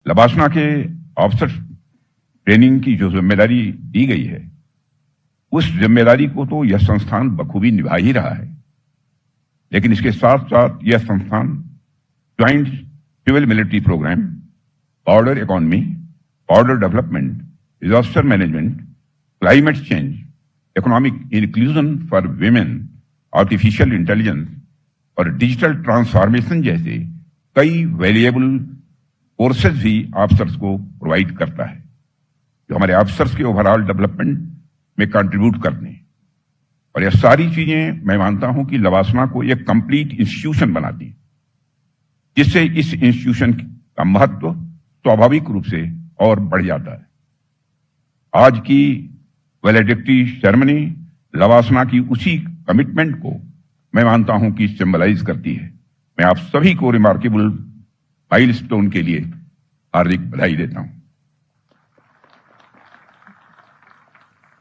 लबासना के officer training की जो जिम्मेदारी दी गई है, उस जिम्मेदारी को तो यह संस्थान बखूबी निभा ही रहा है, लेकिन इसके साथ साथ यह संस्थान joint civil military programme, border economy, border development, disaster management, climate change, economic inclusion for women, artificial intelligence और डिजिटल ट्रांसफॉर्मेशन जैसे कई वैल्यूएबल कोर्सेज भी ऑफिसर्स को प्रोवाइड करता है, जो हमारे ऑफिसर्स के ओवरऑल डेवलपमेंट में कंट्रीब्यूट करते हैं। और यह सारी चीजें मैं मानता हूं कि लबासना को एक कंप्लीट इंस्टीट्यूशन बनाती है, जिससे इस इंस्टीट्यूशन का महत्व स्वाभाविक रूप से और बढ़ जाता है। आज की वैलेडिक्टरी सेरेमनी लबासना की उसी कमिटमेंट को मैं मानता हूं कि सिंबलाइज करती है। मैं आप सभी को रिमार्केबल माइलस्टोन के लिए हार्दिक बधाई देता हूं।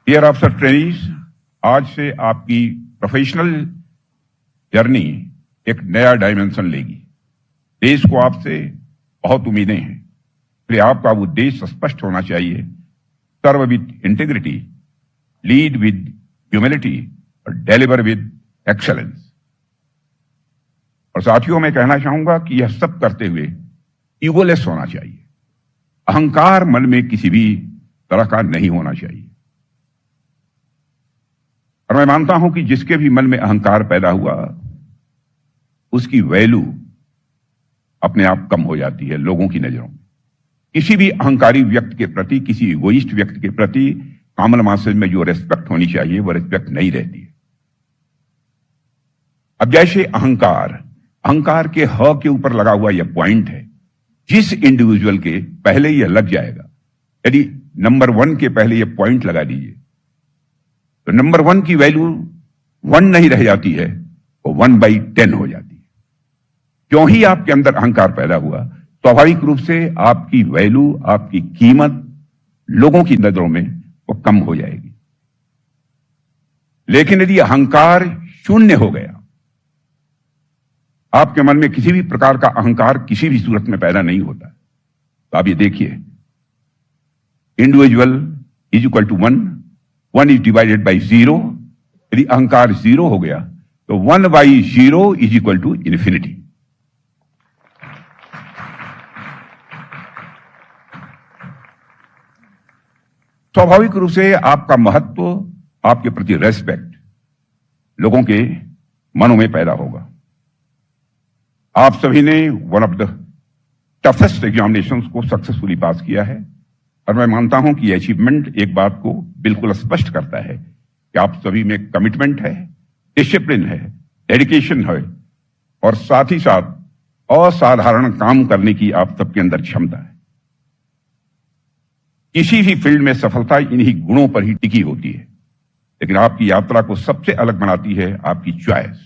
डियर ऑफिसर ट्रेनीज, आज से आपकी प्रोफेशनल जर्नी एक नया डायमेंशन लेगी। देश को आपसे बहुत उम्मीदें हैं, इसलिए आपका उद्देश्य स्पष्ट होना चाहिए। Serve with integrity, lead with humility और डिलीवर विद एक्सेलेंस। और साथियों, मैं कहना चाहूंगा कि यह सब करते हुए ईगोलेस होना चाहिए। अहंकार मन में किसी भी तरह का नहीं होना चाहिए। और मैं मानता हूं कि जिसके भी मन में अहंकार पैदा हुआ, उसकी वैल्यू अपने आप कम हो जाती है लोगों की नजरों में। किसी भी अहंकारी व्यक्ति के प्रति, किसी इगोइस्ट व्यक्ति के प्रति कॉमन मासेज में जो रेस्पेक्ट होनी चाहिए, वो रेस्पेक्ट नहीं रहती है। अब जैसे अहंकार के ह के ऊपर लगा हुआ यह पॉइंट है, जिस इंडिविजुअल के पहले यह लग जाएगा, यदि नंबर 1 के पहले यह पॉइंट लगा दीजिए, तो नंबर 1 की वैल्यू 1 नहीं रह जाती है, वो 1/10 हो जाती है। क्यों ही आपके अंदर अहंकार पैदा हुआ, स्वाभाविक रूप से आपकी वैल्यू, आपकी कीमत लोगों की नजरों में वो कम हो जाएगी। लेकिन यदि अहंकार शून्य हो गया, आपके मन में किसी भी प्रकार का अहंकार किसी भी सूरत में पैदा नहीं होता, तो आप ये देखिए, individual is equal to 1 is divided by 0। यदि अहंकार 0 हो गया तो 1/0 इज इक्वल टू इन्फिनिटी। स्वाभाविक रूप से आपका महत्व, आपके प्रति रेस्पेक्ट लोगों के मनों में पैदा होगा। आप सभी ने one of the toughest examinations को सक्सेसफुली पास किया है, और मैं मानता हूं कि अचीवमेंट एक बात को बिल्कुल स्पष्ट करता है कि आप सभी में कमिटमेंट है, डिसिप्लिन है, डेडिकेशन है, और साथ ही साथ असाधारण काम करने की आप सबके अंदर क्षमता है। किसी भी फील्ड में सफलता इन्हीं गुणों पर ही टिकी होती है, लेकिन आपकी यात्रा को सबसे अलग बनाती है आपकी चॉइस।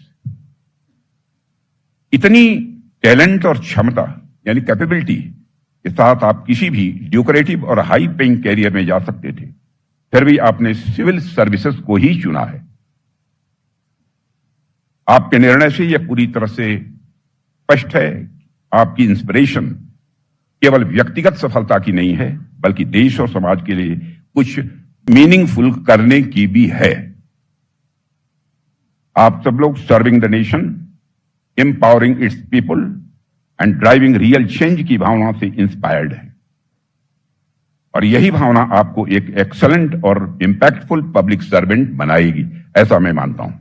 इतनी टैलेंट और क्षमता यानी कैपेबिलिटी के साथ आप किसी भी ड्यूकरेटिव और हाई पेइंग कैरियर में जा सकते थे, फिर भी आपने सिविल सर्विसेज को ही चुना है। आपके निर्णय से यह पूरी तरह से स्पष्ट है, आपकी इंस्पिरेशन केवल व्यक्तिगत सफलता की नहीं है, बल्कि देश और समाज के लिए कुछ मीनिंगफुल करने की भी है। आप सब लोग serving the nation, empowering it's people and driving real change की भावना से इंस्पायर्ड है, और यही भावना आपको एक एक्सीलेंट और इंपैक्टफुल पब्लिक सर्वेंट बनाएगी, ऐसा मैं मानता हूं।